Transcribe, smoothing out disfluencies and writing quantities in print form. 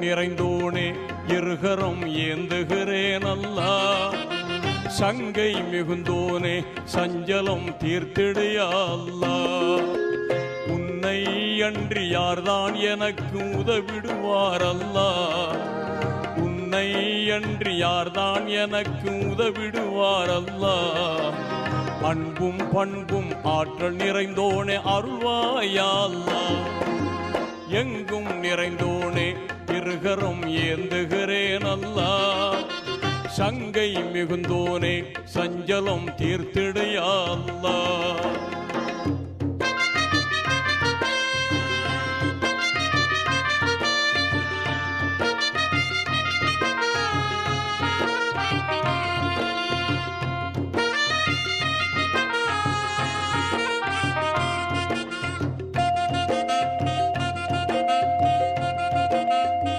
நிறைந்தோனே இருகரம் ஏந்துகிறேன் அல்லா. சங்கை மிகுந்தோனே சஞ்சலம் தீர்த்திடையா அல்லா. உன்னை அன்றி யார்தான் எனக்கு உதவிடுவார் அல்லா. உன்னை அன்றி யார்தான் எனக்கு உதவிடுவார் அல்லா. அன்பும் பண்பும் ஆற்றல் நிறைந்தோனே அருள்வாயா அல்லா. எங்கும் நிறைந்தோனே இருகரம் ஏந்துகிறேன் அல்லா. சங்கை மிகுந்தோனே சஞ்சலம் தீர்த்திடையா அல்லா.